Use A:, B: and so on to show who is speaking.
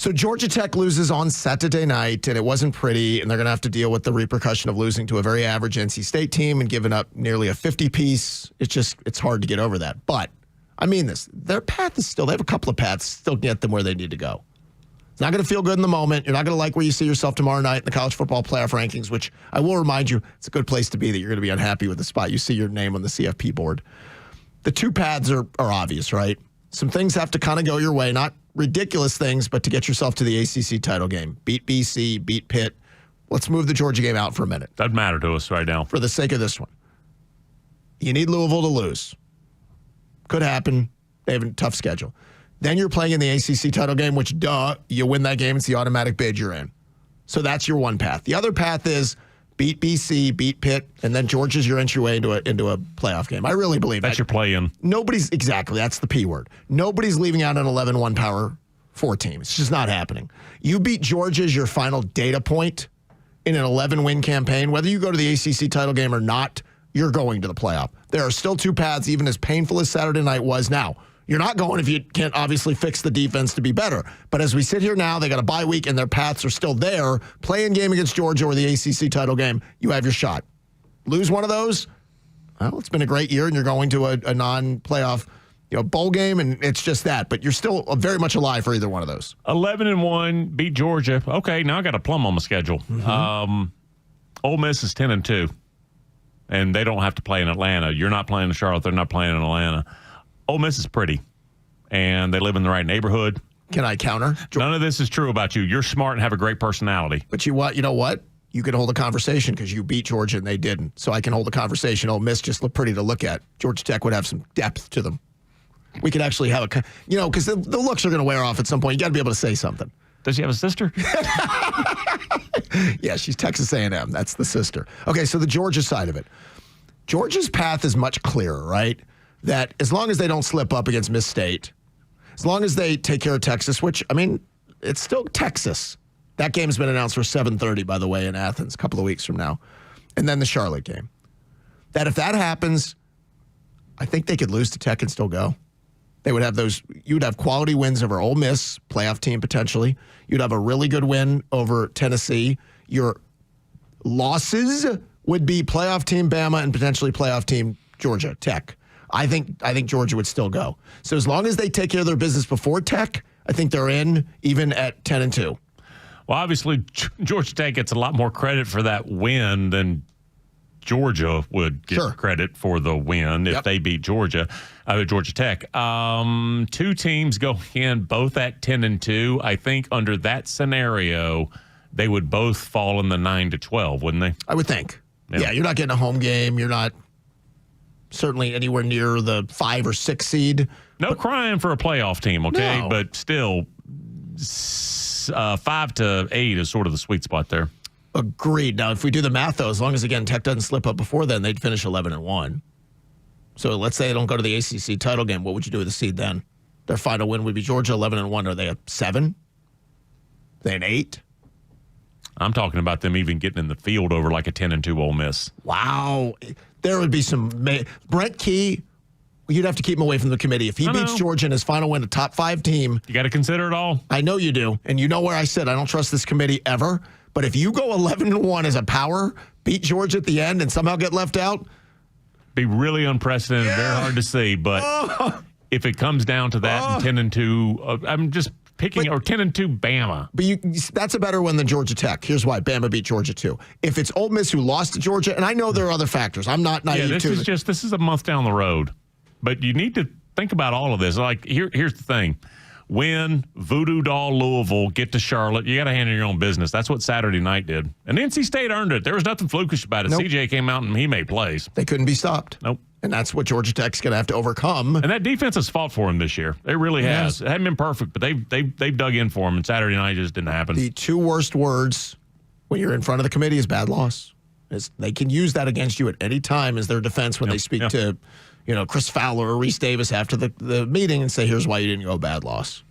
A: So Georgia Tech loses on Saturday night, and it wasn't pretty, and they're going to have to deal with the repercussion of losing to a very average NC State team and giving up nearly a 50-piece. It's hard to get over that. But, I mean this, their path is still, they have a couple of paths still get them where they need to go. It's not going to feel good in the moment. You're not going to like where you see yourself tomorrow night in the college football playoff rankings, which I will remind you, it's a good place to be that you're going to be unhappy with the spot. You see your name on the CFP board. The two paths are obvious, right? Some things have to kind of go your way, not ridiculous things, but to get yourself to the ACC title game. Beat BC, beat Pitt. Let's move the Georgia game out for a minute.
B: Doesn't matter to us right now.
A: For the sake of this one. You need Louisville to lose. Could happen. They have a tough schedule. Then you're playing in the ACC title game, which, you win that game, it's the automatic bid you're in. So that's your one path. The other path is beat BC, beat Pitt, and then Georgia's your entryway into a playoff game. I really believe
B: that's
A: that.
B: your play-in.
A: Exactly, that's the P word. Nobody's leaving out an 11-1 Power 4 team. It's just not happening. You beat Georgia as your final data point in an 11-win campaign. Whether you go to the ACC title game or not, you're going to the playoff. There are still two paths, even as painful as Saturday night was. Now, you're not going if you can't obviously fix the defense to be better. But as we sit here now, they got a bye week and their paths are still there. Play-in game against Georgia or the ACC title game, you have your shot. Lose one of those, well, it's been a great year and you're going to a non-playoff bowl game, and it's just that. But you're still very much alive for either one of those.
B: 11-1, beat Georgia. Okay, now I got a plum on my schedule. Mm-hmm. Ole Miss is 10-2, and they don't have to play in Atlanta. You're not playing in Charlotte. They're not playing in Atlanta. Ole Miss is pretty, and they live in the right neighborhood.
A: Can I counter?
B: None of this is true about you. You're smart and have a great personality.
A: But you know what? You could hold a conversation because you beat Georgia and they didn't. So I can hold a conversation. Ole Miss just look pretty to look at. Georgia Tech would have some depth to them. We could actually have because the looks are going to wear off at some point. You got to be able to say something.
B: Does she have a sister?
A: Yeah, she's Texas A&M. That's the sister. Okay, so the Georgia side of it. Georgia's path is much clearer, right? That as long as they don't slip up against Miss State, as long as they take care of Texas, which, I mean, it's still Texas. That game's been announced for 7:30, by the way, in Athens, a couple of weeks from now. And then the Charlotte game. That if that happens, I think they could lose to Tech and still go. They would have you would have quality wins over Ole Miss, playoff team potentially. You'd have a really good win over Tennessee. Your losses would be playoff team Bama and potentially playoff team Georgia Tech. I think Georgia would still go. So as long as they take care of their business before Tech, I think they're in even at 10-2.
B: Well, obviously, Georgia Tech gets a lot more credit for that win than Georgia would get credit for the win if they beat Georgia Tech. Two teams go in both at 10-2. I think under that scenario, they would both fall in the 9-12, wouldn't they?
A: I would think. Yeah, you're not getting a home game. You're not certainly anywhere near the 5 or 6 seed.
B: No crying for a playoff team, okay?
A: No.
B: But still, 5 to 8 is sort of the sweet spot there.
A: Agreed. Now, if we do the math, though, as long as, again, Tech doesn't slip up before then, they'd finish 11-1. So let's say they don't go to the ACC title game. What would you do with the seed then? Their final win would be Georgia, 11-1. Are they a 7? Are they an 8?
B: I'm talking about them even getting in the field over like a 10-2 Ole Miss.
A: Wow. There would be some Brent Key, you'd have to keep him away from the committee. If he beats Georgia in his final win, a top 5 team.
B: You got to consider it all.
A: I know you do. And you know where I said I don't trust this committee ever. But if you go 11-1 as a power, beat Georgia at the end, and somehow get left out.
B: Be really unprecedented, very hard to see. But if it comes down to that and 10-2, I'm just picking, or 10-2 Bama.
A: But that's a better one than Georgia Tech. Here's why. Bama beat Georgia too. If it's Ole Miss who lost to Georgia, and I know there are other factors. I'm not naive to it.
B: This is a month down the road. But you need to think about all of this. Like, here's the thing. Win, Voodoo Doll Louisville, get to Charlotte. You got to handle your own business. That's what Saturday night did. And NC State earned it. There was nothing flukish about it.
A: Nope.
B: CJ came out and he made plays.
A: They couldn't be stopped.
B: Nope.
A: And that's what Georgia Tech's going to have to overcome.
B: And that defense has fought for him this year. It really has. It hadn't been perfect, but they've dug in for him, and Saturday night just didn't happen.
A: The 2 worst words when you're in front of the committee is bad loss. They can use that against you at any time as their defense when they speak to Chris Fowler or Reese Davis after the meeting and say, here's why you didn't go bad loss.